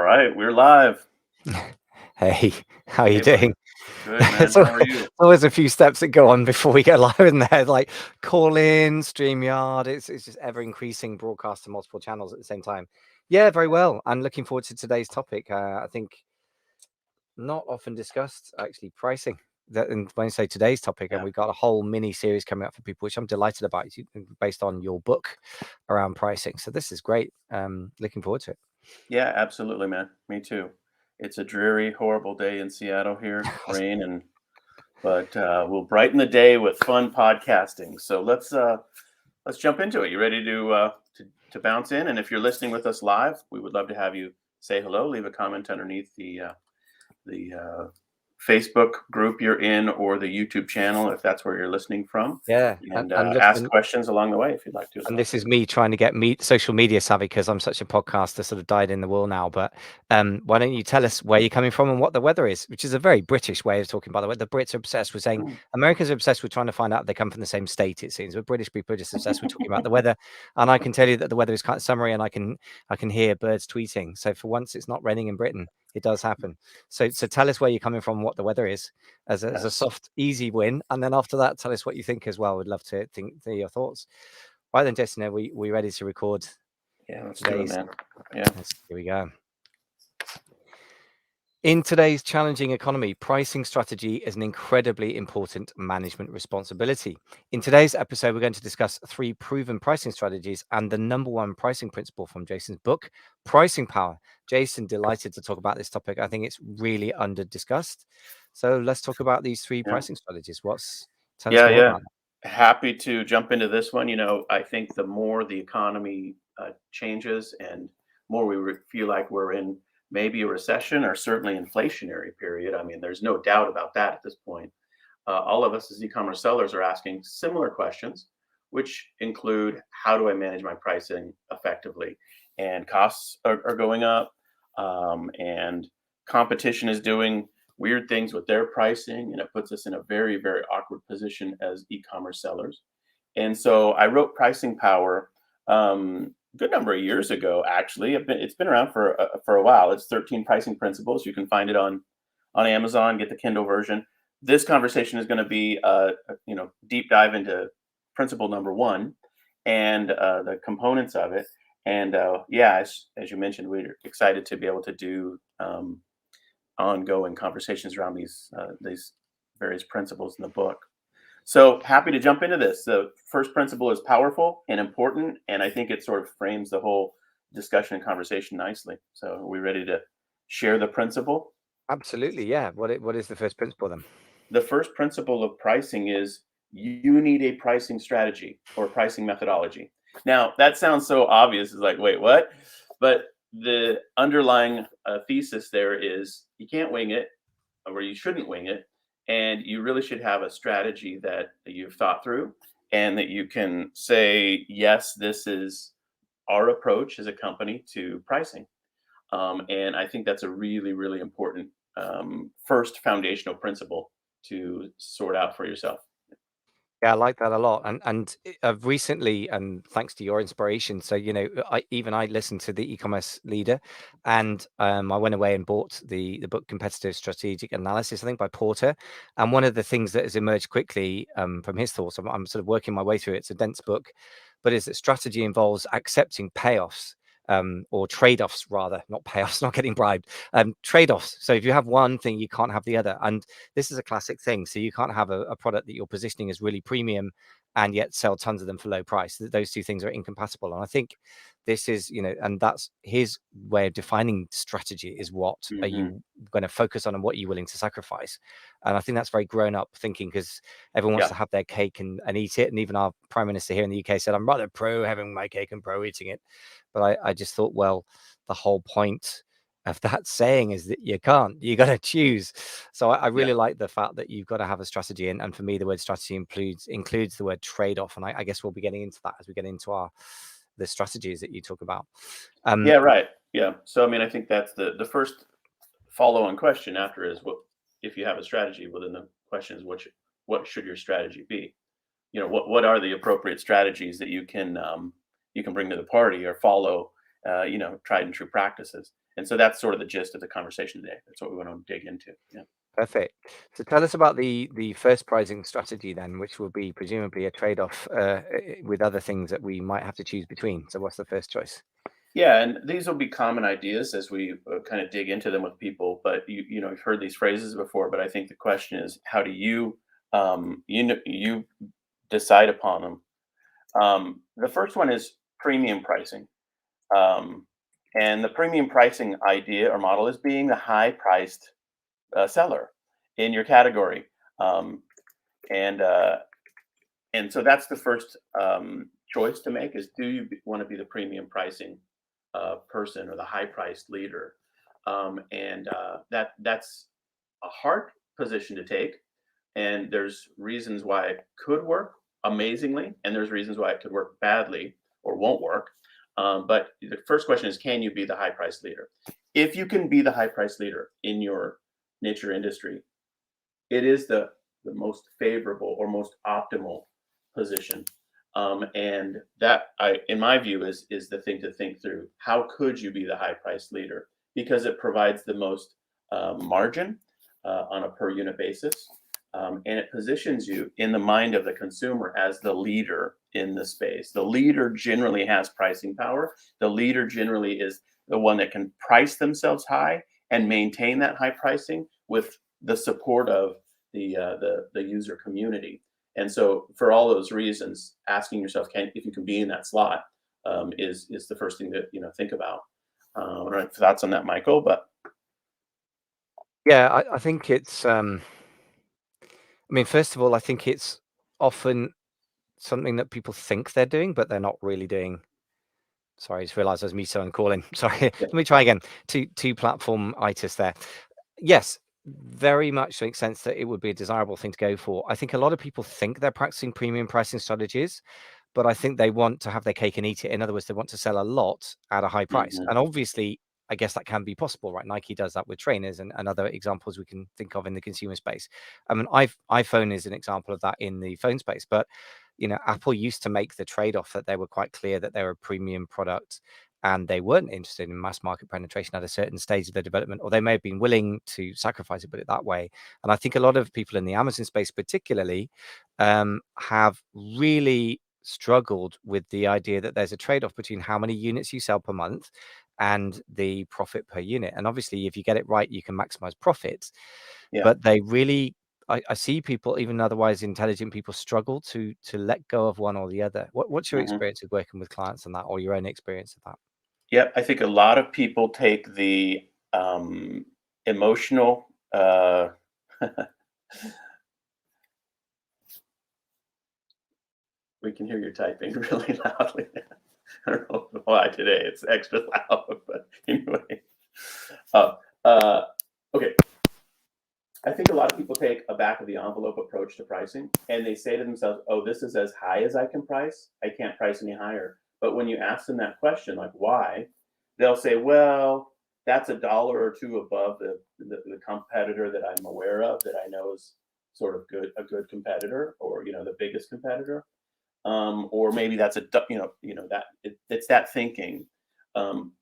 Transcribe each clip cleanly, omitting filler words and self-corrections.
right, we're live. Hey, how are you Hey, buddy. doing? Good, man. It's How are you? always a few steps that go on before we go live, isn't there? Like call in, StreamYard. It's just ever increasing broadcast to multiple channels at the same time. Yeah, very well. I'm looking forward to today's topic. I think not often discussed actually pricing. And when I say today's topic, and Yeah. we've got a whole mini series coming up for people, which I'm delighted about, based on your book around pricing. So this is great. Looking forward to it. Yeah, absolutely, man. Me too. It's a dreary, horrible day in Seattle here, rain but we'll brighten the day with fun podcasting. So let's jump into it. You ready to bounce in? And if you're listening with us live, we would love to have you say hello, leave a comment underneath the Facebook group you're in or the YouTube channel if that's where you're listening from, Yeah, and look, ask questions along the way if you'd like to as and well. this is me trying to get social media savvy because I'm such a podcaster, sort of dyed in the wool now. But why don't you tell us where you're coming from and what the weather is, which is a very British way of talking, by the way. The Brits are obsessed with saying Mm. Americans are obsessed with trying to find out if they come from the same state, it seems. But British people are just obsessed with talking about the weather. And I can tell you that the weather is kind of summery, and I can hear birds tweeting. So for once, it's not raining in Britain. It does happen. So tell us where you're coming from, what the weather is, as a Yes. soft, easy win, and then after that, tell us what you think as well. We'd love to hear your thoughts. Right then, Jason, are we ready to record Yeah, let's do it, today's? man. Yeah. Here we go. In today's challenging economy, pricing strategy is an incredibly important management responsibility. In today's episode, we're going to discuss 3 proven pricing strategies and the number 1 pricing principle from Jason's book, Pricing Power. Jason, delighted to talk about this topic. I think it's really under discussed. So let's talk about these 3 Yeah. pricing strategies. Tell us Yeah, more yeah. about that. Happy to jump into this one. I think the more the economy changes and more feel like we're in maybe a recession or certainly inflationary period. I mean, there's no doubt about that at this point. All of us as e-commerce sellers are asking similar questions, which include how do I manage my pricing effectively? And costs are going up, and competition is doing weird things with their pricing, and it puts us in a very, very awkward position as e-commerce sellers. And so I wrote Pricing Power a good number of years ago. Actually, it's been around for a while. It's 13 pricing principles. You can find it on Amazon. Get the Kindle version. This conversation is going to be deep dive into principle number 1 and the components of it. And yeah, as you mentioned, we're excited to be able to do ongoing conversations around these various principles in the book. So happy to jump into this. The first principle is powerful and important, and I think it sort of frames the whole discussion and conversation nicely. So are we ready to share the principle? Absolutely, yeah. What is the first principle then? The first principle of pricing is you need a pricing strategy or pricing methodology. Now, that sounds so obvious. It's like, wait, what? But the underlying thesis there is you can't wing it, or you shouldn't wing it. And you really should have a strategy that you've thought through and that you can say, yes, this is our approach as a company to pricing. And I think that's a really, really important first foundational principle to sort out for yourself. Yeah, I like that a lot. And I've recently, and thanks to your inspiration, so I listened to the e-commerce leader, and I went away and bought the book Competitive Strategic Analysis, I think by Porter. And one of the things that has emerged quickly from his thoughts, I'm sort of working my way through it. It's a dense book, but is that strategy involves accepting payoffs. Or trade-offs rather, not payoffs, not getting bribed. Trade-offs. So if you have one thing, you can't have the other. And this is a classic thing. So you can't have a product that you're positioning as really premium and yet sell tons of them for low price. Those 2 things are incompatible. And I think this is, and that's his way of defining strategy is what are Hmm. you going to focus on and what are you willing to sacrifice? And I think that's very grown up thinking because everyone wants Yeah, to have their cake and eat it. And even our prime minister here in the UK said, I'm rather pro having my cake and pro eating it. But I just thought, well, the whole point of that saying is that you got to choose. So I yeah, really like the fact that you've got to have a strategy, and for me the word strategy includes the word trade-off, and I guess we'll be getting into that as we get into the strategies that you talk about. yeah. Right. Yeah. So I mean, I think that's the first follow-on question after is what if you have a strategy. Well, then the question is what should your strategy be? What are the appropriate strategies that you can bring to the party or follow tried and true practices. And so that's sort of the gist of the conversation today. That's what we want to dig into. Yeah. Perfect. So tell us about the first pricing strategy then, which will be presumably a trade-off with other things that we might have to choose between. So what's the first choice? Yeah, and these will be common ideas as we kind of dig into them with people. But you've heard these phrases before. But I think the question is, how do you decide upon them? The first one is premium pricing, um, and the premium pricing idea or model is being the high-priced seller in your category, um, and uh, and so that's the first choice to make: is do you want to be the premium pricing person or the high priced leader? That's a hard position to take, and there's reasons why it could work amazingly, and there's reasons why it could work badly or won't work. But the first question is, can you be the high price leader? If you can be the high price leader in your niche or industry, it is the most favorable or most optimal position. And that, in my view, is the thing to think through. How could you be the high price leader? Because it provides the most margin on a per unit basis, and it positions you in the mind of the consumer as the leader in the space. The leader generally has pricing power. The leader generally is the one that can price themselves high and maintain that high pricing with the support of the user community. And so, for all those reasons, asking yourself, can if you can be in that slot, is the first thing to think about. I don't know if thoughts on that, Michael, but Yeah, I think it's I mean, first of all, I think it's often something that people think they're doing, but they're not really doing. Sorry, I just realized there's me someone calling. Sorry. yeah. Let me try again. Two platform itis there. Yes, very much makes sense that it would be a desirable thing to go for. I think a lot of people think they're practicing premium pricing strategies, but I think they want to have their cake and eat it. In other words, they want to sell a lot at a high price. Hmm. And obviously, I guess that can be possible, right? Nike does that with trainers and other examples we can think of in the consumer space. I mean, iPhone is an example of that in the phone space, but Apple used to make the trade-off that they were quite clear that they were a premium product and they weren't interested in mass market penetration at a certain stage of their development, or they may have been willing to sacrifice it, put it that way. And I think a lot of people in the Amazon space, particularly, have really struggled with the idea that there's a trade-off between how many units you sell per month and the profit per unit. And obviously, if you get it right, you can maximize profits. Yeah. But they really, I see people, even otherwise intelligent people, struggle to let go of one or the other. What's your Hmm. experience of working with clients on that, or your own experience of that? Yeah, I think a lot of people take the emotional. We can hear you typing really loudly. I don't know why today it's extra loud, but anyway. Uh, uh, okay, I think a lot of people take a back of the envelope approach to pricing, and they say to themselves, "Oh, this is as high as I can price. I can't price any higher." But when you ask them that question, like why, they'll say, "Well, that's a dollar or two above the competitor that I'm aware of, that I know is sort of a good competitor, or the biggest competitor." Or maybe that's it's that thinking.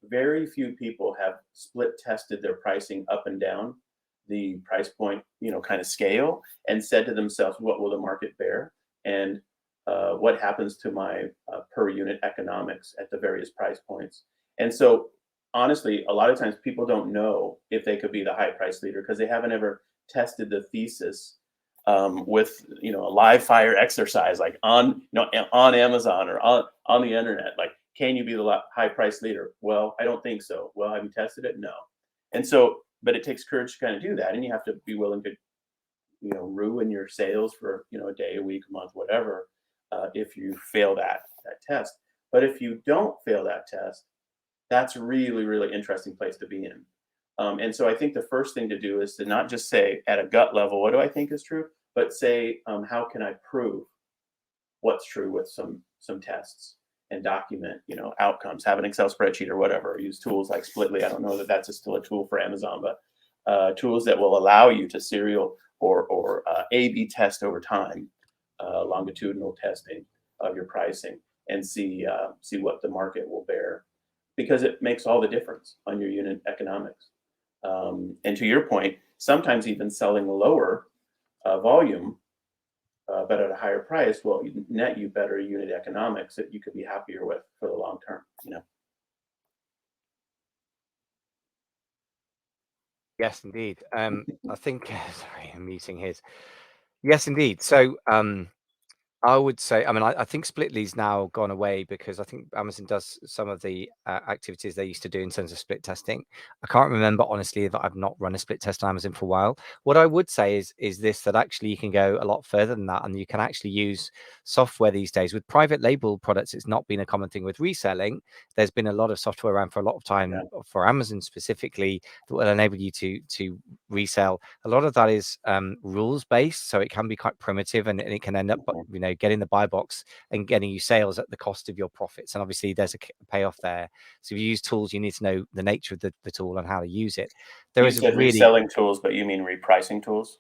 Very few people have split tested their pricing up and down the price point, kind of scale, and said to themselves, "What will the market bear?" And what happens to my per unit economics at the various price points? And so, honestly, a lot of times people don't know if they could be the high price leader because they haven't ever tested the thesis with a live fire exercise, like on Amazon or on the internet. Like, can you be the high price leader? Well, I don't think so. Well, have you tested it? No. And so, but it takes courage to kind of do that, and you have to be willing to ruin your sales for a day, a week, a month, whatever, if you fail that test. But if you don't fail that test, that's a really, really interesting place to be in. And so I think the first thing to do is to not just say at a gut level, what do I think is true, but say, how can I prove what's true with some tests, and document, outcomes, have an Excel spreadsheet or whatever, use tools like Splitly. I don't know that that's still a tool for Amazon, but tools that will allow you to serial or A/B test over time, longitudinal testing of your pricing, and see what the market will bear. because it makes all the difference on your unit economics. And to your point, sometimes even selling lower volume, but at a higher price, will net you better unit economics that you could be happier with for the long term. Yes, indeed. I think sorry, I'm muting his. Yes, indeed. So, I would say, I mean, I think Splitly's now gone away because I think Amazon does some of the activities they used to do in terms of split testing. I can't remember honestly that I've not run a split test on Amazon for a while. What I would say is this, that actually you can go a lot further than that, and you can actually use software these days with private label products. It's not been a common thing with reselling. There's been a lot of software around for a lot of time for Amazon specifically that will enable you to resell. A lot of that is rules based, so it can be quite primitive, and it can end up, getting the buy box and getting you sales at the cost of your profits. And obviously, there's a payoff there. So if you use tools, you need to know the nature of the tool and how to use it. There You is a said really reselling tools, but you mean repricing tools?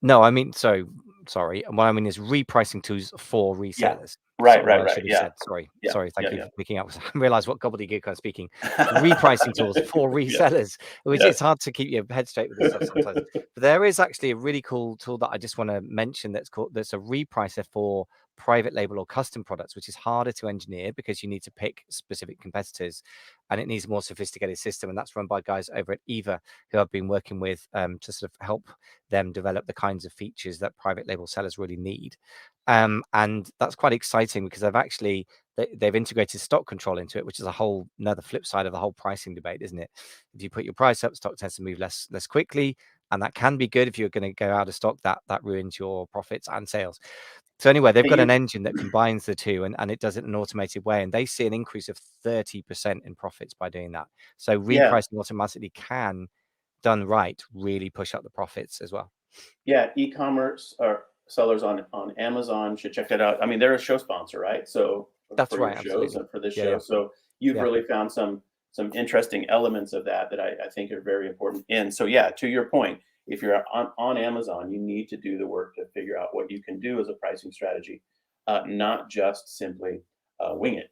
no, I mean, so sorry. What I mean is repricing tools for Yeah. resellers. Right, What right, I right. should have Yeah. said. Sorry. Yeah. Sorry. Yeah. Thank you Yeah. for picking up. I realize what gobbledygook I'm speaking. Repricing tools for Yeah. resellers, which Yes. it's hard to keep your head straight with this stuff sometimes. But there is actually a really cool tool that I just want to mention that's a repricer for private label or custom products, which is harder to engineer because you need to pick specific competitors and it needs a more sophisticated system. And that's run by guys over at Eva who I've been working with to sort of help them develop the kinds of features that private label sellers really need. And that's quite exciting because they've integrated stock control into it, which is another flip side of the whole pricing debate, isn't it? If you put your price up, stock tends to move less quickly, and that can be good. If you're going to go out of stock, that ruins your profits and sales. So anyway, they've Hey, got an engine that combines the two, and it does it in an automated way, and they see an increase of 30% in profits by doing that. So yeah. repricing automatically can, done right, really push up the profits as well. Yeah. E-commerce or sellers on Amazon should check that out. I mean, they're a show sponsor, right? So That's for your right, shows absolutely. and for this Yeah, show. yeah, So you've yeah. really found some interesting elements of that I think are very important. And so yeah, to your point, if you're on Amazon, you need to do the work to figure out what you can do as a pricing strategy, not just simply wing it,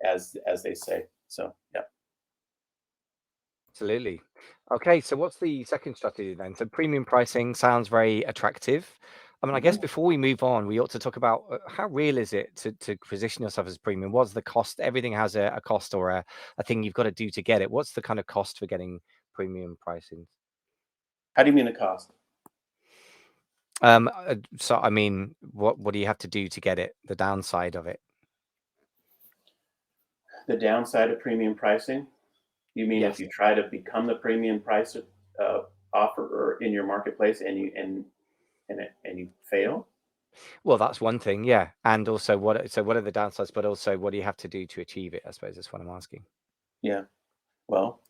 as they say. So yeah. Absolutely. Okay, so what's the second strategy then? So premium pricing sounds very attractive. I mean, I guess Mhm. before we move on, we ought to talk about how real is it to position yourself as premium? What's the cost? Everything has a cost or a thing you've got to do to get it. What's the kind of cost for getting premium pricing? How do you mean the cost? So I mean, what do you have to do to get it? The downside of it? The downside of premium pricing? You mean if Yes. you try to become the premium price offerer in your marketplace and you fail? Well, that's one thing, yeah. And also, what are the downsides? But also, what do you have to do to achieve it? I suppose that's what I'm asking. Yeah. Well,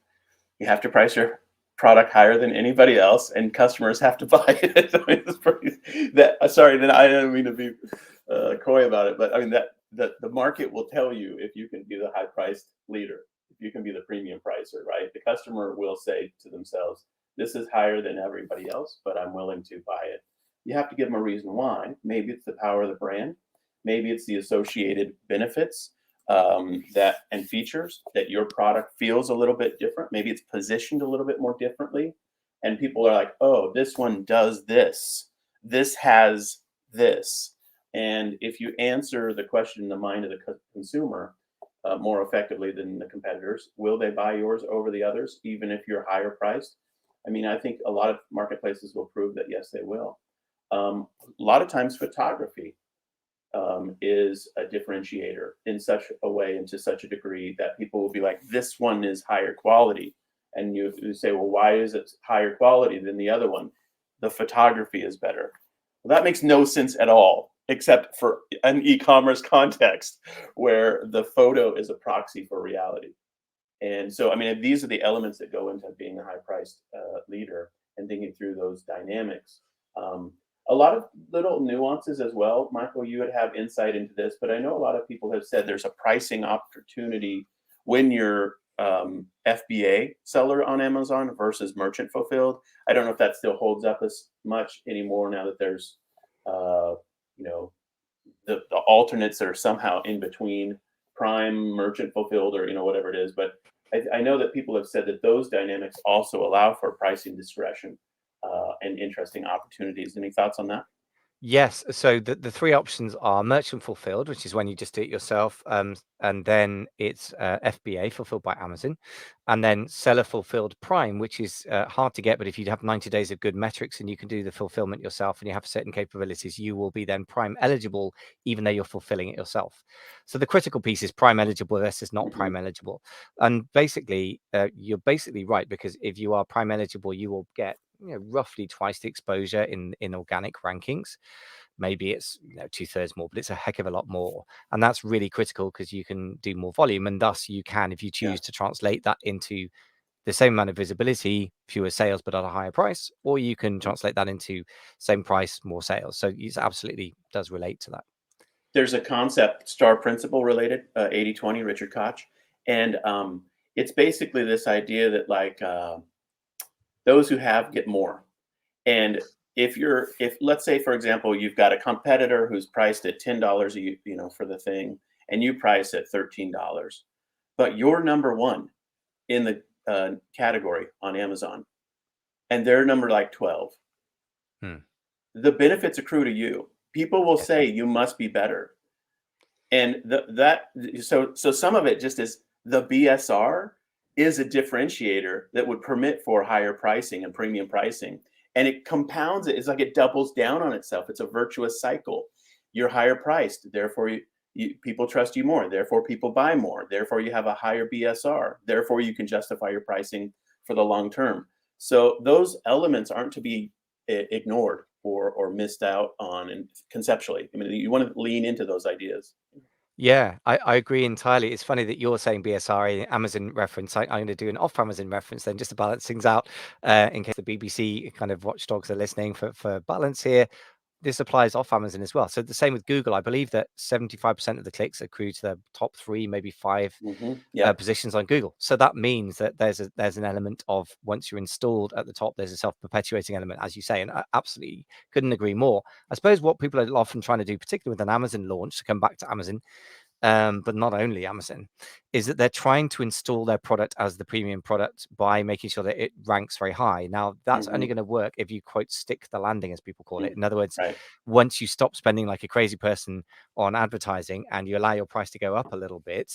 you have to price your product higher than anybody else, and customers have to buy it. I mean, sorry, then I don't mean to be coy about it, but I mean that the market will tell you if you can be the high priced leader, if you can be the premium pricer, right? The customer will say to themselves, "This is higher than everybody else, but I'm willing to buy it." You have to give them a reason why. Maybe it's the power of the brand. Maybe it's the associated benefits that and features that your product feels a little bit different. Maybe it's positioned a little bit more differently, and people are like, "Oh, this one does this. This has this." And if you answer the question in the mind of the consumer more effectively than the competitors, will they buy yours over the others, even if you're higher priced? I mean, I think a lot of marketplaces will prove that yes, they will. A lot of times, photography is a differentiator in such a way and to such a degree that people will be like, this one is higher quality. And you say, well, why is it higher quality than the other one? The photography is better. Well, that makes no sense at all, except for an e-commerce context where the photo is a proxy for reality. And so, I mean, these are the elements that go into being a high-priced leader and thinking through those dynamics. Um, a lot of little nuances as well. Michael, you would have insight into this, but I know a lot of people have said there's a pricing opportunity when you're FBA seller on Amazon versus merchant fulfilled. I don't know if that still holds up as much anymore now that there's, uh, you know, the alternates that are somehow in between Prime, merchant fulfilled, or whatever it is. But I know that people have said that those dynamics also allow for pricing discretion and interesting opportunities. Any thoughts on that? Yes. So the three options are merchant fulfilled, which is when you just do it yourself, and then it's FBA, fulfilled by Amazon, and then seller fulfilled Prime, which is hard to get, but if you have 90 days of good metrics and you can do the fulfillment yourself and you have certain capabilities, you will be then Prime eligible, even though you're fulfilling it yourself. So the critical piece is Prime eligible versus not Hmm. Prime eligible, and basically you're basically right, because if you are Prime eligible, you will get roughly twice the exposure in organic rankings. Maybe it's 2/3 more, but it's a heck of a lot more, and that's really critical because you can do more volume, and thus you can, if you Yeah. choose to translate that into the same amount of visibility, fewer sales, but at a higher price, or you can translate that into same price, more sales. So it absolutely does relate to that. There's a concept, star principle related, 80/20, Richard Koch, and it's basically this idea that like those who have get more. And if let's say for example you've got a competitor who's priced at $10 for the thing, and you price at $13, but you're number one in the category on Amazon, and they're number like 12, Hmm. the benefits accrue to you. People will Yeah. say you must be better, and so some of it just is the BSR is a differentiator that would permit for higher pricing and premium pricing, and it compounds it. It's like it doubles down on itself. It's a virtuous cycle. You're higher priced, therefore people trust you more, therefore people buy more, therefore you have a higher BSR, therefore you can justify your pricing for the long term. So those elements aren't to be ignored or missed out on, and conceptually, I mean, you want to lean into those ideas. Yeah, I agree entirely. It's funny that you're saying BSRA Amazon reference. I'm going to do an off Amazon reference then, just to balance things out, in case the BBC kind of watchdogs are listening for balance here. This applies off Amazon as well. So the same with Google. I believe that 75% of the clicks accrue to the top three, maybe five Yep. positions on Google. So that means that there's an element of, once you're installed at the top, there's a self-perpetuating element, as you say, and I absolutely couldn't agree more. I suppose what people are often trying to do, particularly with an Amazon launch, to come back to Amazon, but not only Amazon, is that they're trying to install their product as the premium product by making sure that it ranks very high. Now, that's only Hmm. going to work if you, quote, stick the landing, as people call it. Mm. In other words, Right. once you stop spending like a crazy person on advertising and you allow your price to go up a little bit,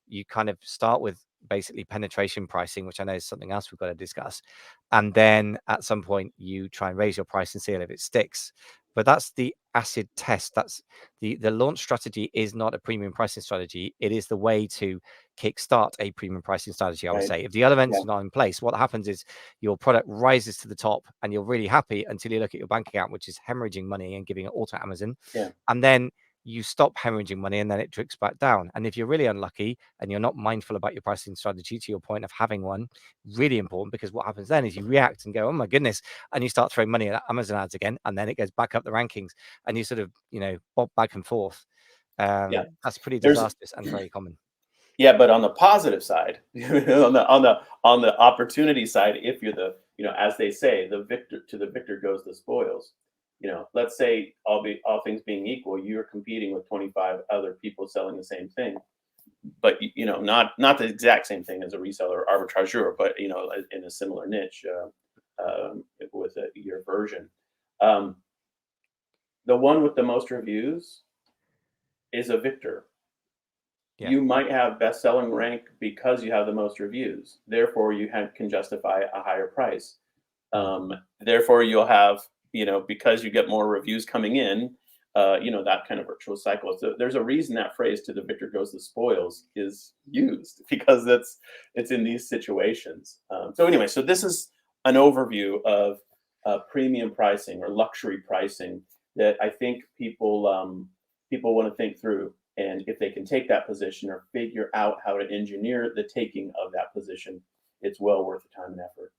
you kind of start with basically penetration pricing, which I know is something else we've got to discuss. And then at some point, you try and raise your price and see if it sticks. But that's the acid test. That's the launch strategy is not a premium pricing strategy. It is the way to kickstart a premium pricing strategy, I would Right. say. If the other Yeah. events are not in place, what happens is your product rises to the top and you're really happy until you look at your bank account, which is hemorrhaging money and giving it all to Amazon. Yeah. And then you stop hemorrhaging money and then it drifts back down. And if you're really unlucky and you're not mindful about your pricing strategy, to your point of having one, really important, because what happens then is you react and go, oh my goodness, and you start throwing money at Amazon ads again, and then it goes back up the rankings and you sort of, bob back and forth. Yeah. That's pretty There's disastrous and very common. Yeah, but on the positive side, on the opportunity side, if you're the, as they say, the victor goes the spoils. Let's say all things being equal, you're competing with 25 other people selling the same thing, but not the exact same thing as a reseller or arbitrageur, but in a similar niche, with your version. Um, the one with the most reviews is a victor. Yeah. You might have best selling rank because you have the most reviews. Therefore, can justify a higher price. Mm. Therefore, you'll have, because you get more reviews coming in, that kind of virtuous cycle. So there's a reason that phrase "to the victor goes the spoils" is used, because it's in these situations. So anyway, so this is an overview of premium pricing or luxury pricing that I think people want to think through. And if they can take that position or figure out how to engineer the taking of that position, it's well worth the time and effort.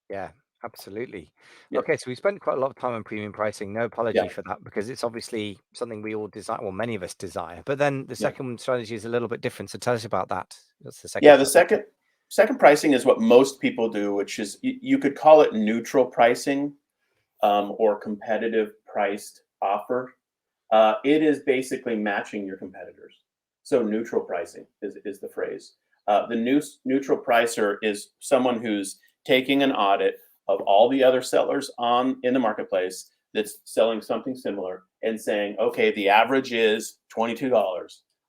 Yeah, absolutely. Yeah, Okay, so we spent quite a lot of time on premium pricing. No yeah, apology for that, because it's obviously something we all desire, well, many of us desire. But then the yeah. second strategy is a little bit different. So tell us about that. What's the second Yeah, the strategy? second pricing is what most people do, which is you could call it neutral pricing, or competitive priced offer. It is basically matching your competitors. So neutral pricing is the phrase. The neutral pricer is someone who's taking an audit of all the other sellers on in the marketplace that's selling something similar and saying, okay, the average is $22.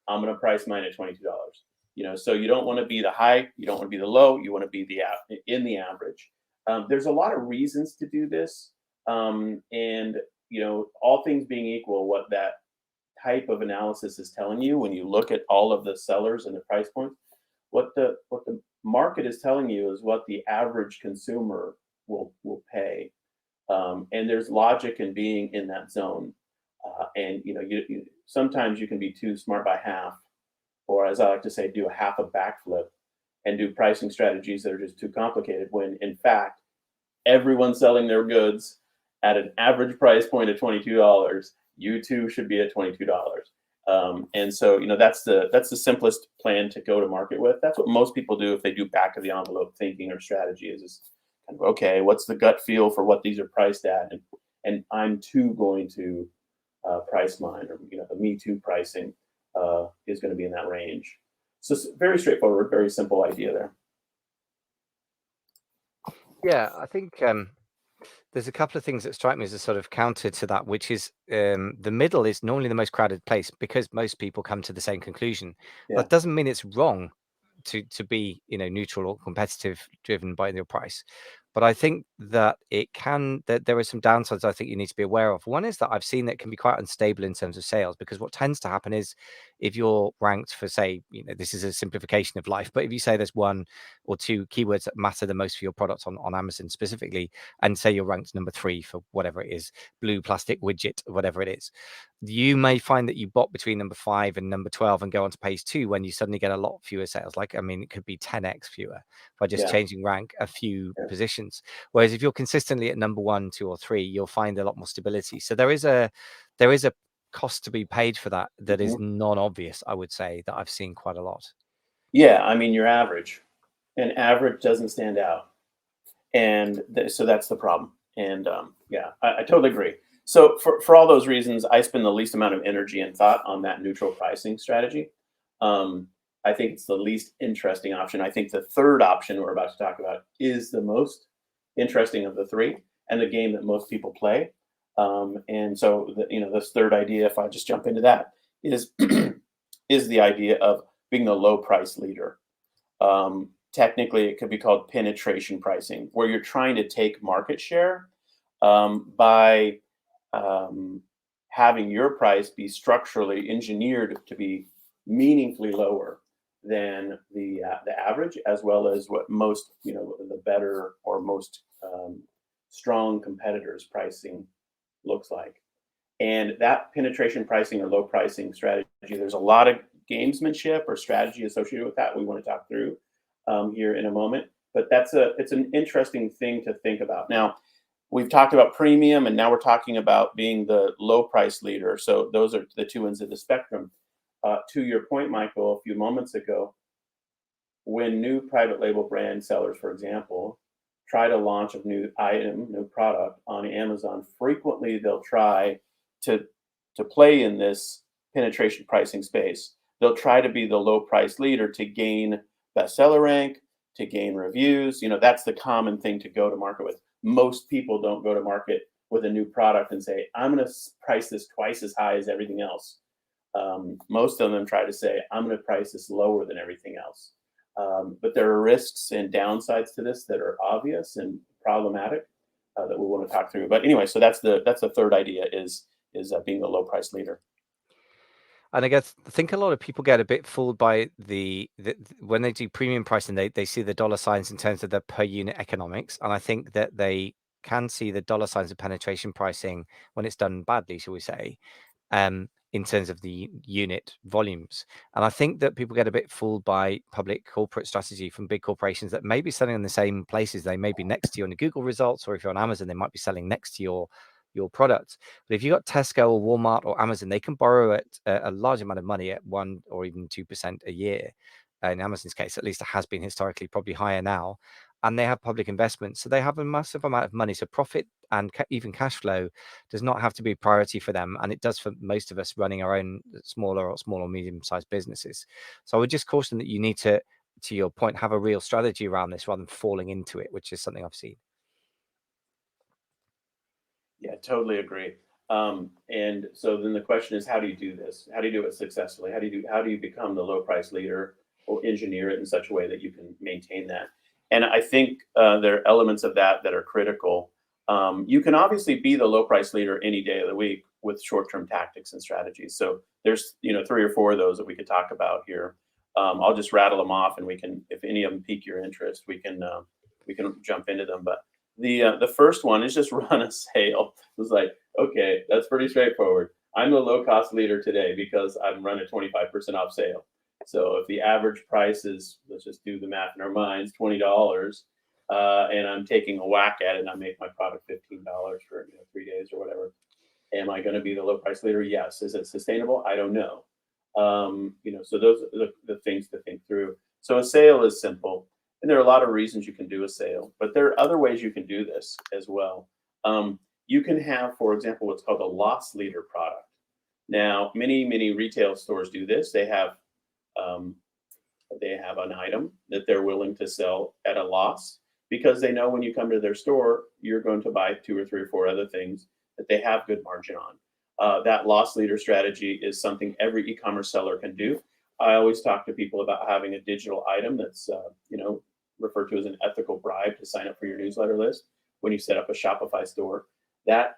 I'm going to price mine at $22. So you don't want to be the high, you don't want to be the low, you want to be in the average. There's a lot of reasons to do this, and all things being equal, what that type of analysis is telling you when you look at all of the sellers and the price points, what the market is telling you is what the average consumer will pay, and there's logic in being in that zone. And sometimes you can be too smart by half, or as I like to say, do a half a backflip and do pricing strategies that are just too complicated. When in fact, everyone's selling their goods at an average price point of $22. You too should be at $22. And so, that's the simplest plan to go to market with. That's what most people do if they do back of the envelope thinking or strategy is kind of, okay, what's the gut feel for what these are priced at, and I'm too going to price mine, or the Me Too pricing is going to be in that range. So it's very straightforward, very simple idea there. Yeah, I think there's a couple of things that strike me as a sort of counter to that, which is the middle is normally the most crowded place because most people come to the same conclusion. Yeah. That doesn't mean it's wrong to be neutral or competitive driven by your price, but I think that that there are some downsides I think you need to be aware of. One is that I've seen that it can be quite unstable in terms of sales, because what tends to happen is if you're ranked for, say, this is a simplification of life, but if you say there's one or two keywords that matter the most for your product on Amazon specifically, and say you're ranked number 3 for whatever it is, blue plastic widget, whatever it is, you may find that you bot between number 5 and number 12 and go on to page 2 when you suddenly get a lot fewer sales. It could be 10x fewer by just changing rank a few positions. Whereas if you're consistently at number 1, 2, or 3, you'll find a lot more stability. So there is a cost to be paid for that is non-obvious, I would say, that I've seen quite a lot. Yeah, I mean, you're average, and average doesn't stand out, and so that's the problem. And I totally agree. So for all those reasons, I spend the least amount of energy and thought on that neutral pricing strategy. I think it's the least interesting option. I think the third option we're about to talk about is the most interesting of the three, and the game that most people play. And so, this third idea, if I just jump into that, is is the idea of being the low price leader. Technically, it could be called penetration pricing, where you're trying to take market share by having your price be structurally engineered to be meaningfully lower than the average, as well as what most the better or most strong competitors' pricing looks like. And that penetration pricing or low pricing strategy, there's a lot of gamesmanship or strategy associated with that we want to talk through here in a moment. But it's an interesting thing to think about. Now, we've talked about premium, and now we're talking about being the low price leader. So those are the two ends of the spectrum. To your point, Michael, a few moments ago, when new private label brand sellers, for example, try to launch a new product on Amazon, frequently they'll try to play in this penetration pricing space. They'll try to be the low price leader to gain bestseller rank, to gain reviews. That's the common thing to go to market with. Most people don't go to market with a new product and say, I'm going to price this twice as high as everything else. Most of them try to say, I'm going to price this lower than everything else. But there are risks and downsides to this that are obvious and problematic that we want to talk through. But anyway, so that's the third idea is being a low price leader. And I think a lot of people get a bit fooled by when they do premium pricing, they see the dollar signs in terms of the per unit economics. And I think that they can see the dollar signs of penetration pricing when it's done badly, shall we say, in terms of the unit volumes. And I think that people get a bit fooled by public corporate strategy from big corporations that may be selling in the same places. They may be next to you on the Google results, or if you're on Amazon, they might be selling next to your product. But if you've got Tesco or Walmart or Amazon, they can borrow at a large amount of money at 1 or even 2% a year. In Amazon's case, at least, it has been historically, probably higher now. and they have public investments, so they have a massive amount of money. So profit and even cash flow does not have to be a priority for them, and it does for most of us running our own small or medium-sized businesses. So I would just caution that you need to your point, have a real strategy around this rather than falling into it, which is something I've seen. Yeah, totally agree. And so then the question is, how do you do this? How do you do it successfully? How do you become the low price leader or engineer it in such a way that you can maintain that? And I think there are elements of that that are critical. You can obviously be the low price leader any day of the week with short term tactics and strategies. So there's three or four of those that we could talk about here. I'll just rattle them off, and we can, if any of them pique your interest, we can jump into them. But the first one is just run a sale. It was like, okay, that's pretty straightforward. I'm the low cost leader today because I'm running 25% off sale. So if the average price is, let's just do the math in our minds, $20, and I'm taking a whack at it, and I make my product $15 for 3 days or whatever, am I going to be the low price leader? Yes. Is it sustainable? I don't know. So those are the things to think through. So a sale is simple. And there are a lot of reasons you can do a sale, but there are other ways you can do this as well. You can have, for example, what's called a loss leader product. Now, many retail stores do this. They have an item that they're willing to sell at a loss because they know when you come to their store, you're going to buy 2 or 3 or 4 other things that they have good margin on. That loss leader strategy is something every e-commerce seller can do. I always talk to people about having a digital item that's, referred to as an ethical bribe to sign up for your newsletter list when you set up a Shopify store. That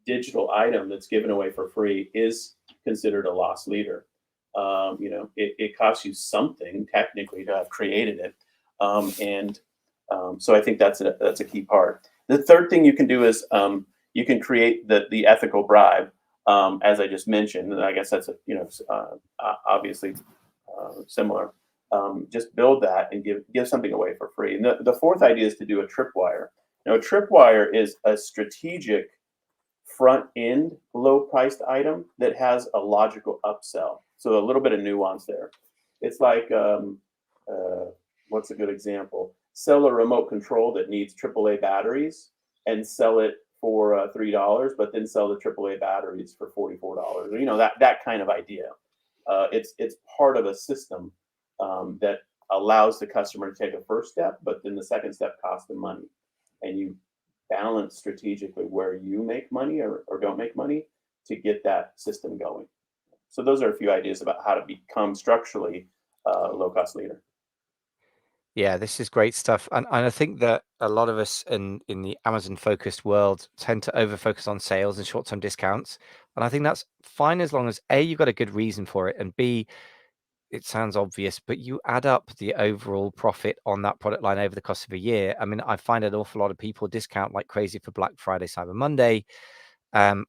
digital item that's given away for free is considered a loss leader. It costs you something technically to have created it, so I think that's a key part. The third thing you can do is you can create the ethical bribe, as I just mentioned, and I guess that's obviously similar. Just build that and give something away for free. And the fourth idea is to do a tripwire. Now, a tripwire is a strategic front end low priced item that has a logical upsell. So a little bit of nuance there. It's like, what's a good example? Sell a remote control that needs AAA batteries and sell it for $3, but then sell the AAA batteries for $44. That kind of idea. It's part of a system that allows the customer to take a first step, but then the second step costs them money. And you balance strategically where you make money or don't make money to get that system going. So those are a few ideas about how to become structurally a low-cost leader. Yeah, this is great stuff. And I think that a lot of us in the Amazon focused world tend to over focus on sales and short-term discounts. And I think that's fine as long as A, you've got a good reason for it, and B, it sounds obvious, but you add up the overall profit on that product line over the course of a year. I mean, I find an awful lot of people discount like crazy for Black Friday, Cyber Monday, and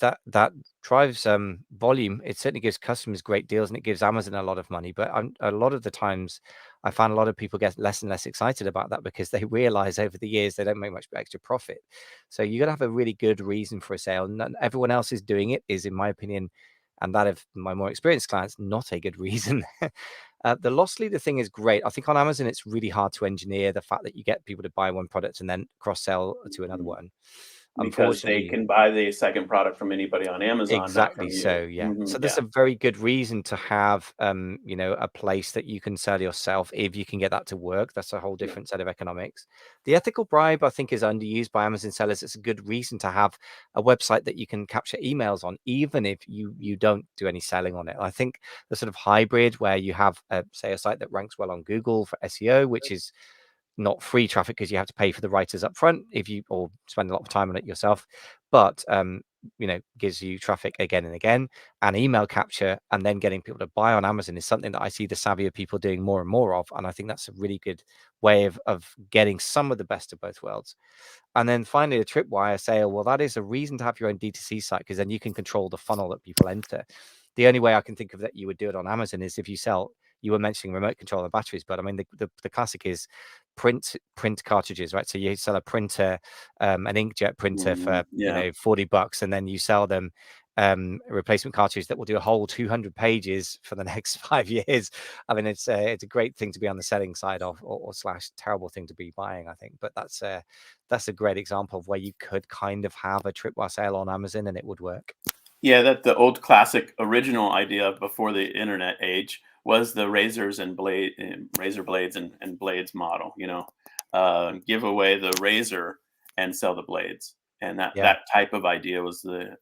that drives volume. It certainly gives customers great deals, and it gives Amazon a lot of money. But a lot of the times, I find a lot of people get less and less excited about that because they realize over the years they don't make much extra profit. So you got to have a really good reason for a sale, and everyone else is doing it is, in my opinion, and that of my more experienced clients, not a good reason. The loss leader thing is great. I think on Amazon, it's really hard to engineer the fact that you get people to buy one product and then cross sell to another one. Because they Unfortunately, can buy the second product from anybody on Amazon, not from exactly you. so, yeah. So Yeah. there's a very good reason to have, a place that you can sell yourself if you can get that to work. That's a whole Yeah. different set of economics. The ethical bribe, I think, is underused by Amazon sellers. It's a good reason to have a website that you can capture emails on, even if you don't do any selling on it. I think the sort of hybrid where you have, say, a site that ranks well on Google for SEO, which is not free traffic because you have to pay for the writers up front if you or spend a lot of time on it yourself, but gives you traffic again and again, and email capture, and then getting people to buy on Amazon is something that I see the savvier people doing more and more of, and I think that's a really good way of getting some of the best of both worlds. And then finally, the tripwire sale, well, that is a reason to have your own D2C site because then you can control the funnel that people enter. The only way I can think of that you would do it on Amazon is if you were mentioning remote control and batteries, but I mean, the classic is print cartridges, right? So you sell a printer, an inkjet printer for Yeah. $40, and then you sell them replacement cartridge that will do a whole 200 pages for the next 5 years. I mean, it's a great thing to be on the selling side of, or slash terrible thing to be buying, I think. But that's a great example of where you could kind of have a tripwire sale on Amazon and it would work. Yeah, that the old classic original idea before the internet age was the razors and razor blades and blades model. Give away the razor and sell the blades, and that Yeah. that type of idea was the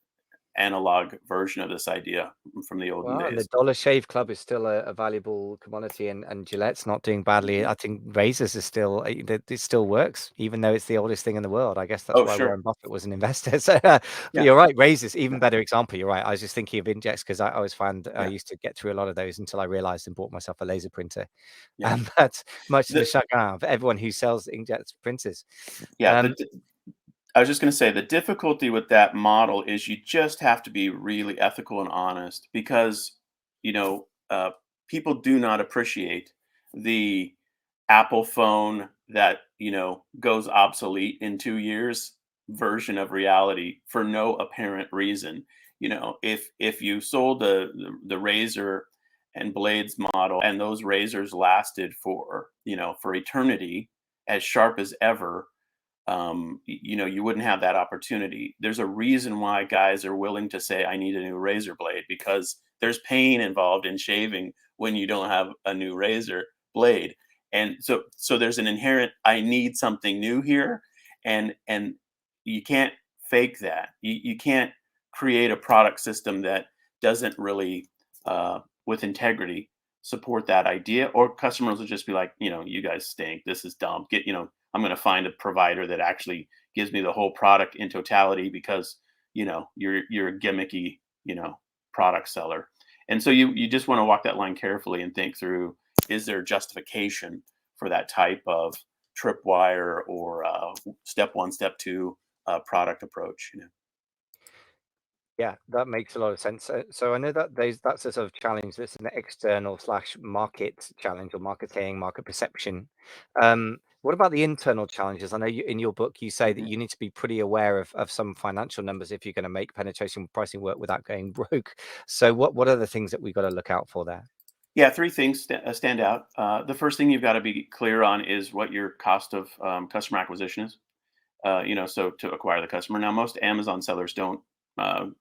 analog version of this idea from the olden Well, and the days. Dollar Shave Club is still a valuable commodity, and Gillette's not doing badly. Mhm. I think razors is still it still works, even though it's the oldest thing in the world. I guess that's Oh, why sure. Warren Buffett was an investor. So, but Yeah, you're right, razors, even better example. You're right. I was just thinking of inkjets because I always found I yeah, used to get through a lot of those until I realized and bought myself a laser printer. yeah. But much to the The chagrin of everyone who sells inkjets printers. yeah, Um, I was just going to say the difficulty with that model is you just have to be really ethical and honest because you know people do not appreciate the Apple phone that goes obsolete in 2 years version of reality for no apparent reason. If you sold the razor and blades model and those razors lasted for eternity as sharp as ever, you wouldn't have that opportunity. There's a reason why guys are willing to say, I need a new razor blade because there's pain involved in shaving when you don't have a new razor blade. And so there's an inherent, I need something new here. And you can't fake that. You can't create a product system that doesn't really, with integrity, support that idea, or customers will just be like, you guys stink. This is dumb. I'm going to find a provider that actually gives me the whole product in totality because you're a gimmicky product seller. And so you just want to walk that line carefully and think through: is there justification for that type of tripwire or step one, step two product approach? Yeah, that makes a lot of sense. So I know that that's a sort of challenge. That's an external slash market challenge or marketing, market perception. What about the internal challenges? I know in your book you say that Mhm. you need to be pretty aware of some financial numbers if you're going to make penetration pricing work without going broke. So what are the things that we got to look out for there? Yeah, three things stand out. The first thing you've got to be clear on is what your cost of customer acquisition is. So to acquire the customer. Now, most Amazon sellers don't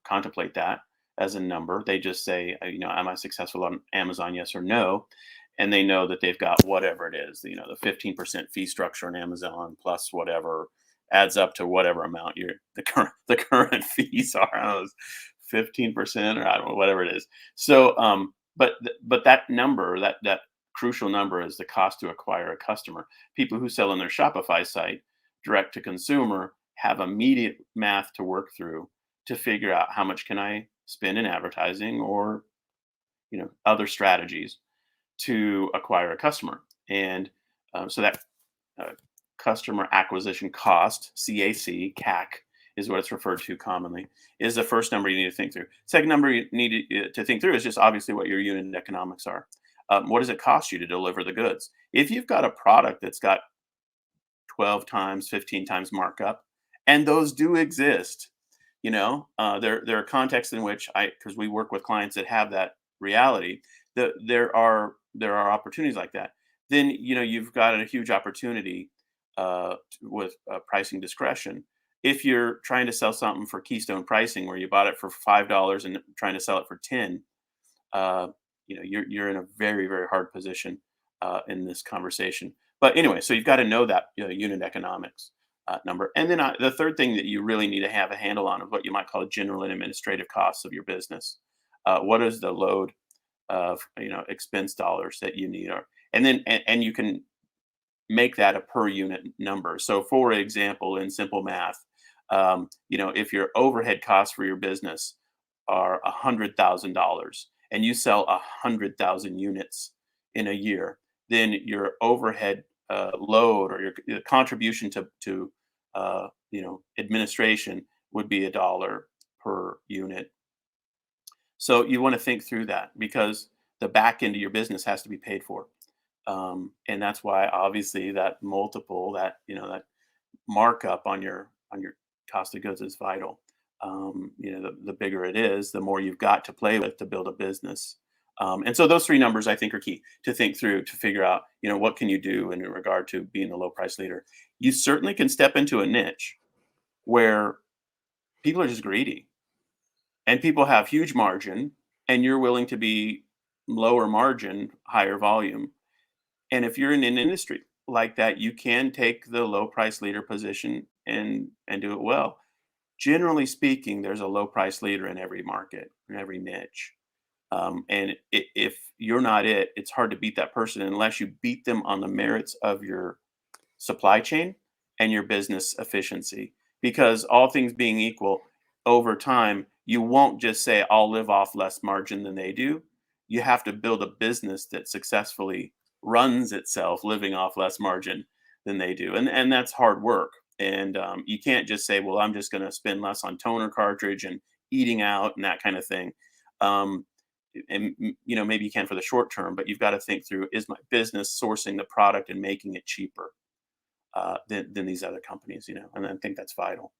contemplate that as a number. They just say, am I successful on Amazon? Yes or no. And they know that they've got whatever it is, the 15% fee structure on Amazon plus whatever adds up to whatever amount the current fees are. I don't know, 15% or I don't know, whatever it is. So, but that number, that crucial number, is the cost to acquire a customer. People who sell on their Shopify site direct to consumer have immediate math to work through to figure out how much can I spend in advertising or other strategies to acquire a customer. And so that uh, customer acquisition cost, CAC, is what it's referred to commonly, is the first number you need to think through. Second number you need to think through is just obviously what your unit economics are. What does it cost you to deliver the goods? If you've got a product that's got 12 times, 15 times markup, and those do exist. There are contexts in which because we work with clients that have that reality, there are opportunities like that. Then you've got a huge opportunity with pricing discretion. If you're trying to sell something for Keystone pricing, where you bought it for $5 and trying to sell it for 10, you're in a very, very hard position in this conversation. But anyway, so you've got to know that unit economics number. And then the third thing that you really need to have a handle on is what you might call general and administrative costs of your business. What is the load of expense dollars that you need? And you can make that a per unit number. So for example, in simple math, if your overhead costs for your business are $100,000 and you sell 100,000 units in a year, then your overhead load or your contribution to administration would be $1 per unit. So you want to think through that because the back end of your business has to be paid for, and that's why obviously that multiple, that markup on your cost of goods is vital. The bigger it is, the more you've got to play with to build a business. And so those three numbers I think are key to think through to figure out, what can you do in regard to being the low price leader. You certainly can step into a niche where people are just greedy and people have huge margin and you're willing to be lower margin, higher volume. And if you're in an industry like that, you can take the low price leader position and do it well. Generally speaking, there's a low price leader in every market, in every niche. And if you're not it, it's hard to beat that person unless you beat them on the merits of your supply chain and your business efficiency. Because all things being equal, over time, you won't just say, I'll live off less margin than they do. You have to build a business that successfully runs itself, living off less margin than they do. And that's hard work. And you can't just say, well, I'm just going to spend less on toner cartridge and eating out and that kind of thing. Um, and maybe you can for the short term, but you've got to think through: is my business sourcing the product and making it cheaper than these other companies? And I think that's vital.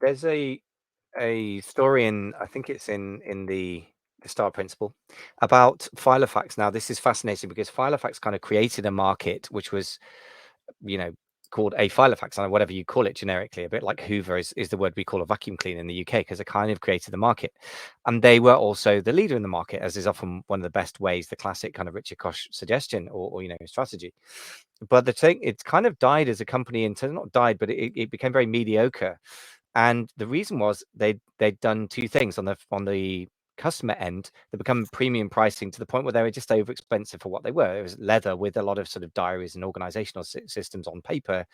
There's a story in, I think it's in the Star Principle, about Filofax. Now, this is fascinating because Filofax kind of created a market which was, you know, called a Filofax, or whatever you call it generically, a bit like Hoover is the word we call a vacuum cleaner in the UK, because it kind of created the market. And they were also the leader in the market, as is often one of the best ways, the classic kind of Richard Koch suggestion or strategy. But the thing, it's kind of died as a company into, not died, but it became very mediocre. And the reason was they'd done two things on the customer end. They become premium pricing to the point where they were just over expensive for what they were. It was leather with a lot of sort of diaries and organizational systems on paper,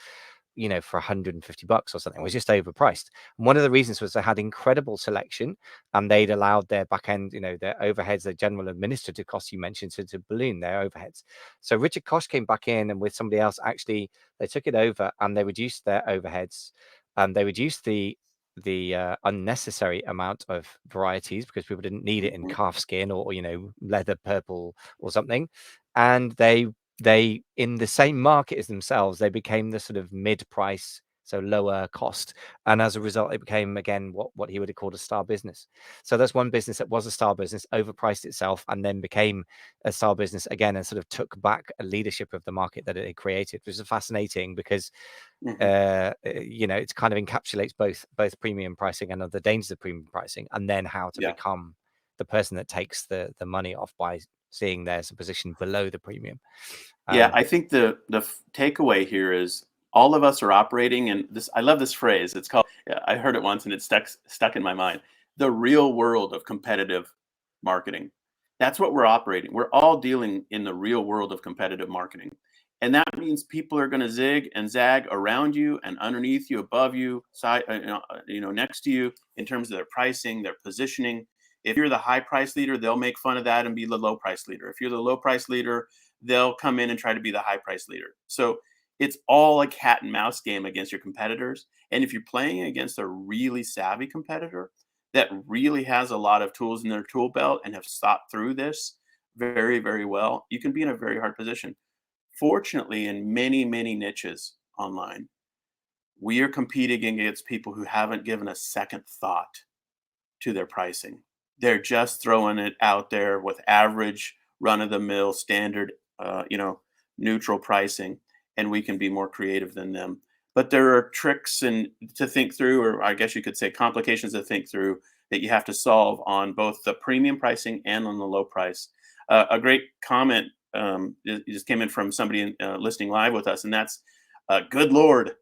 for $150 or something. It was just overpriced. And one of the reasons was they had incredible selection, and they'd allowed their back end, their overheads, their general administrative costs you mentioned, to balloon their overheads. So Richard Koch came back in, and with somebody else, actually, they took it over and they reduced their overheads, and they reduced the unnecessary amount of varieties because people didn't need it in Mhm. calf skin or leather purple or something. And they in the same market as themselves, they became the sort of mid price, so lower cost, and as a result it became again what he would have called a star business. So that's one business that was a star business, overpriced itself, and then became a star business again, and sort of took back a leadership of the market that it had created, which is fascinating because Mhm. it kind of encapsulates both premium pricing and the dangers of premium pricing, and then how to Yeah. become the person that takes the money off by seeing there's a position below the premium. Yeah, um, I think the takeaway here is all of us are operating, and this I love this phrase. It's called, yeah, I heard it once and it stuck in my mind. The real world of competitive marketing. That's what we're operating. We're all dealing in the real world of competitive marketing. And that means people are going to zig and zag around you and underneath you, above you, side, next to you, in terms of their pricing, their positioning. If you're the high price leader, they'll make fun of that and be the low price leader. If you're the low price leader, they'll come in and try to be the high price leader. So it's all a cat and mouse game against your competitors. And if you're playing against a really savvy competitor that really has a lot of tools in their tool belt and have thought through this very, very well, you can be in a very hard position. Fortunately, in many, many niches online, we are competing against people who haven't given a second thought to their pricing. They're just throwing it out there with average, run of the mill, standard, neutral pricing, and we can be more creative than them. But there are tricks and to think through, or I guess you could say complications to think through, that you have to solve on both the premium pricing and on the low price. A great comment it just came in from somebody listening live with us, and that's, "Good Lord,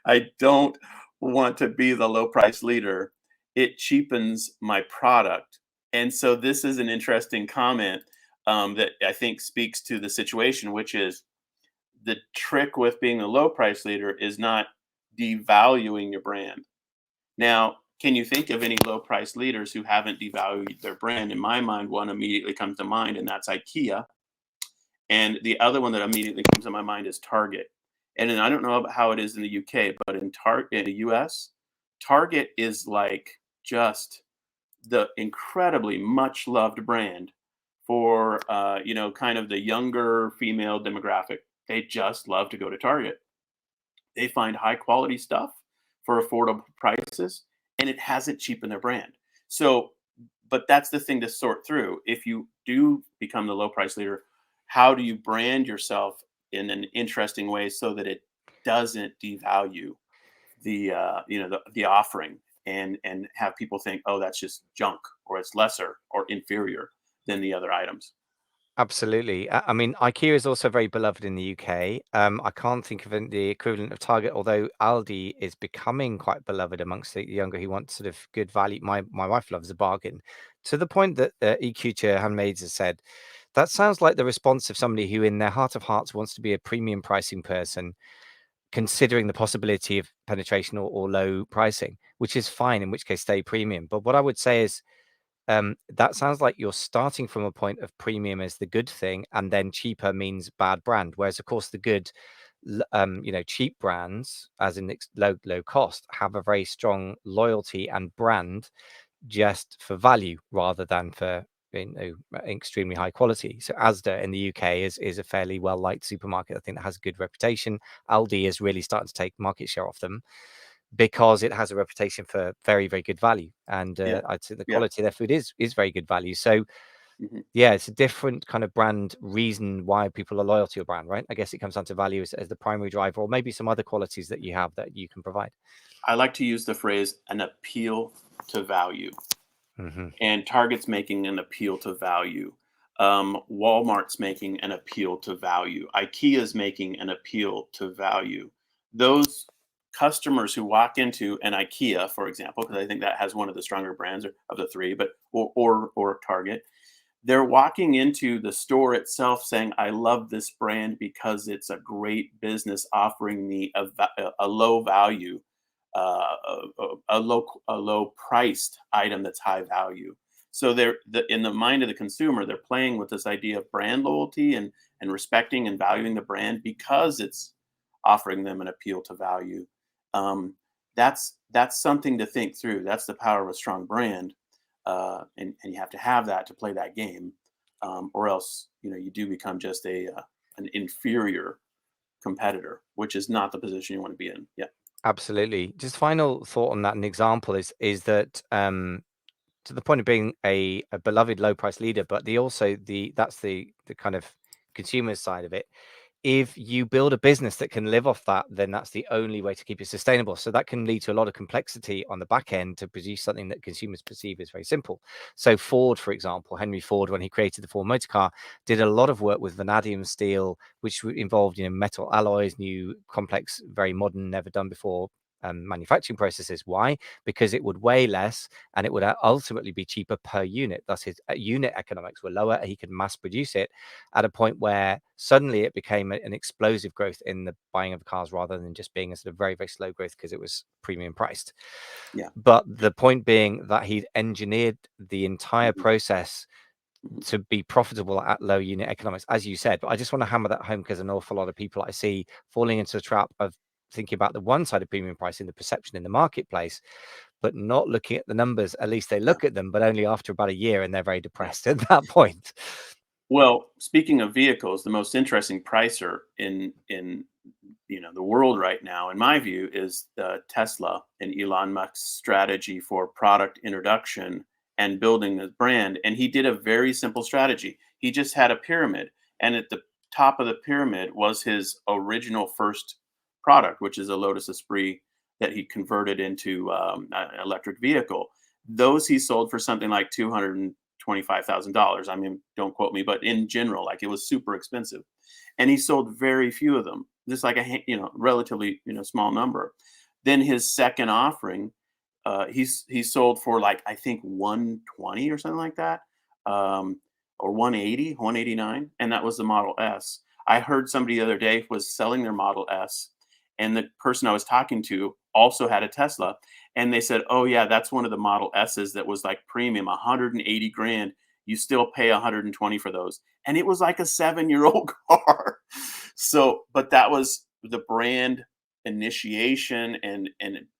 I don't want to be the low price leader. It cheapens my product." And so this is an interesting comment that I think speaks to the situation, which is the trick with being a low price leader is not devaluing your brand. Now, can you think of any low price leaders who haven't devalued their brand? In my mind, one immediately comes to mind, and that's IKEA. And the other one that immediately comes to my mind is Target. And then I don't know how it is in the UK, but in the US, Target is like just the incredibly much loved brand for kind of the younger female demographic. They just love to go to Target. They find high quality stuff for affordable prices, and it hasn't cheapened their brand. So, but that's the thing to sort through. If you do become the low price leader, how do you brand yourself in an interesting way so that it doesn't devalue the offering and have people think, oh, that's just junk, or it's lesser or inferior than the other items. Absolutely. I mean, IKEA is also very beloved in the UK. I can't think of the equivalent of Target, although Aldi is becoming quite beloved amongst the younger who want sort of good value. My wife loves a bargain, to the point that EQ Chair Handmaids has said that sounds like the response of somebody who, in their heart of hearts, wants to be a premium pricing person, considering the possibility of penetration or low pricing, which is fine. In which case, stay premium. But what I would say is that sounds like you're starting from a point of premium as the good thing, and then cheaper means bad brand. Whereas, of course, the good, cheap brands, as in low cost, have a very strong loyalty and brand just for value rather than for extremely high quality. So Asda in the UK is a fairly well liked supermarket. I think that has a good reputation. Aldi is really starting to take market share off them because it has a reputation for very, very good value, and Yeah, I'd say the yeah. quality of their food is very good value. So Mhm. yeah, it's a different kind of brand reason why people are loyal to your brand, right? I guess it comes down to value as the primary driver, or maybe some other qualities that you have that you can provide. I like to use the phrase an appeal to value, Hmm. and Target's making an appeal to value. Walmart's making an appeal to value. IKEA's making an appeal to value. Those customers who walk into an IKEA, for example, because I think that has one of the stronger brands of the three, but or Target, they're walking into the store itself saying, I love this brand because it's a great business offering me a low value, a low priced item that's high value. So in the mind of the consumer, they're playing with this idea of brand loyalty and respecting and valuing the brand because it's offering them an appeal to value. Um, that's something to think through. That's the power of a strong brand, and you have to have that to play that game, or else you do become just an inferior competitor, which is not the position you want to be in. Yeah. Absolutely. Just final thought on that. An example is that to the point of being a beloved low price leader, but that's the kind of consumer side of it. If you build a business that can live off that, then that's the only way to keep it sustainable. So that can lead to a lot of complexity on the back end to produce something that consumers perceive as very simple. So Ford, for example, Henry Ford, when he created the Ford motor car, did a lot of work with vanadium steel, which involved metal alloys, new complex, very modern, never done before manufacturing processes. Why? Because it would weigh less and it would ultimately be cheaper per unit. Thus, his unit economics were lower. He could mass produce it at a point where suddenly it became an explosive growth in the buying of cars rather than just being a sort of very, very slow growth because it was premium priced. Yeah. But the point being that he'd engineered the entire Mhm, process mhm. to be profitable at low unit economics, as you said. But I just want to hammer that home because an awful lot of people I see falling into the trap of thinking about the one side of premium pricing, the perception in the marketplace, but not looking at the numbers. At least they Yeah. look at them, but only after about a year, and they're very Yeah. depressed at that point. Well, speaking of vehicles, the most interesting pricer in the world right now, in my view, is Tesla and Elon Musk's strategy for product introduction and building the brand. And he did a very simple strategy. He just had a pyramid, and at the top of the pyramid was his original first product, which is a Lotus Esprit that he converted into an electric vehicle. Those he sold for something like $225,000. I mean, don't quote me, but in general, like it was super expensive, and he sold very few of them, just like relatively small number. Then his second offering, he sold for like I think 120 or something like that, or 180, 189, and that was the Model S. I heard somebody the other day was selling their Model S, and the person I was talking to also had a Tesla, and they said, "Oh yeah, that's one of the Model S's that was like premium, 180 grand. You still pay 120 for those." And it was like a 7-year-old car. So, but that was the brand initiation and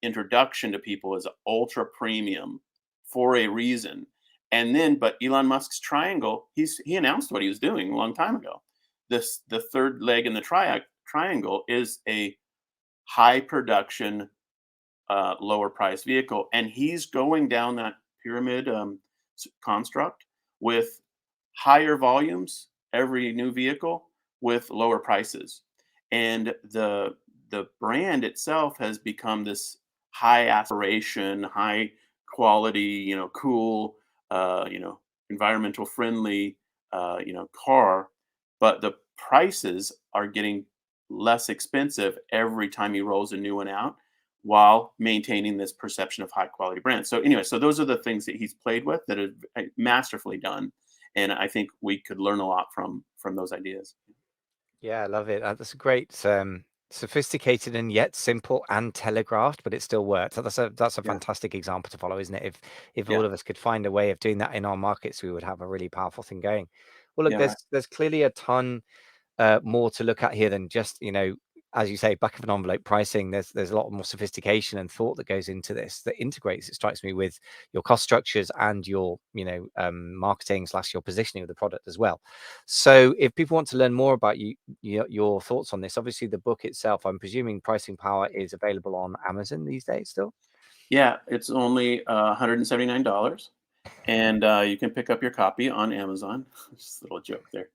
introduction to people as ultra premium for a reason. And then, but Elon Musk's triangle, he announced what he was doing a long time ago. The third leg in the triangle is a high production lower price vehicle, and he's going down that pyramid construct with higher volumes every new vehicle with lower prices, and the brand itself has become this high aspiration, high quality, cool, environmental friendly, car, but the prices are getting less expensive every time he rolls a new one out while maintaining this perception of high quality brand. So anyway, so those are the things that he's played with that are masterfully done, and I think we could learn a lot from those ideas. Yeah, I love it. That's a great, sophisticated and yet simple and telegraphed, but it still works. So that's a Yeah, fantastic example to follow, isn't it? If yeah, all of us could find a way of doing that in our markets, we would have a really powerful thing going. Well, look, yeah, right. there's clearly a ton more to look at here than just, as you say, back of an envelope pricing. There's a lot more sophistication and thought that goes into this that integrates, it strikes me, with your cost structures and your, marketing / your positioning of the product as well. So if people want to learn more about your thoughts on this, obviously the book itself, I'm presuming Pricing Power is available on Amazon these days still. Yeah, it's only $179, and you can pick up your copy on Amazon. Just a little joke there.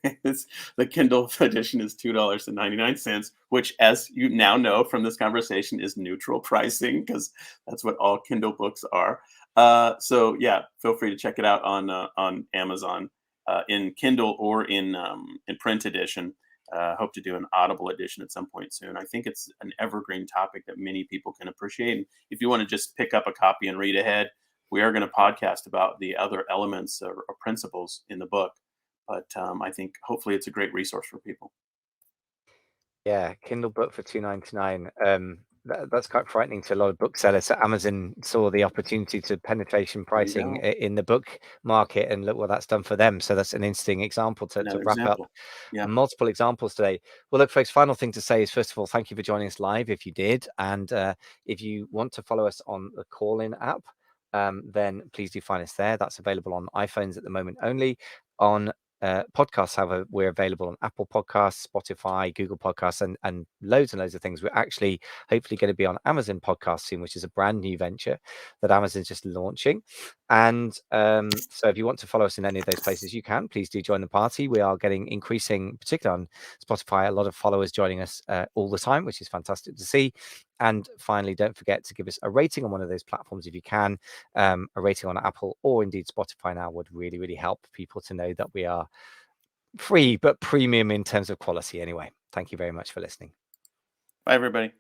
It's, the Kindle edition is $2.99, which, as you now know from this conversation, is neutral pricing because that's what all Kindle books are. So yeah, feel free to check it out on Amazon in Kindle or in print edition. Hope to do an Audible edition at some point soon. I think it's an evergreen topic that many people can appreciate. And if you want to just pick up a copy and read ahead, we are going to podcast about the other elements or principles in the book. But I think hopefully it's a great resource for people. Yeah, Kindle book for 2.99. That's quite frightening to a lot of booksellers. So Amazon saw the opportunity to penetration There you pricing go. in the book market, and look what that's done for them. So that's an interesting example to Another wrap up. example. Yeah. Multiple examples today. Well, look, folks, final thing to say is, first of all, thank you for joining us live if you did. And if you want to follow us on the Call-in app, then please do find us there. That's available on iPhones at the moment only. On podcasts, however, we're available on Apple Podcasts, Spotify, Google Podcasts, and loads of things. We're actually hopefully going to be on Amazon Podcasts soon, which is a brand new venture that Amazon's just launching. And so if you want to follow us in any of those places, you can. Please do join the party. We are getting increasing, particularly on Spotify, a lot of followers joining us all the time, which is fantastic to see. And finally, don't forget to give us a rating on one of those platforms if you can. A rating on Apple or indeed Spotify now would really, really help people to know that we are free but premium in terms of quality anyway. Thank you very much for listening. Bye, everybody.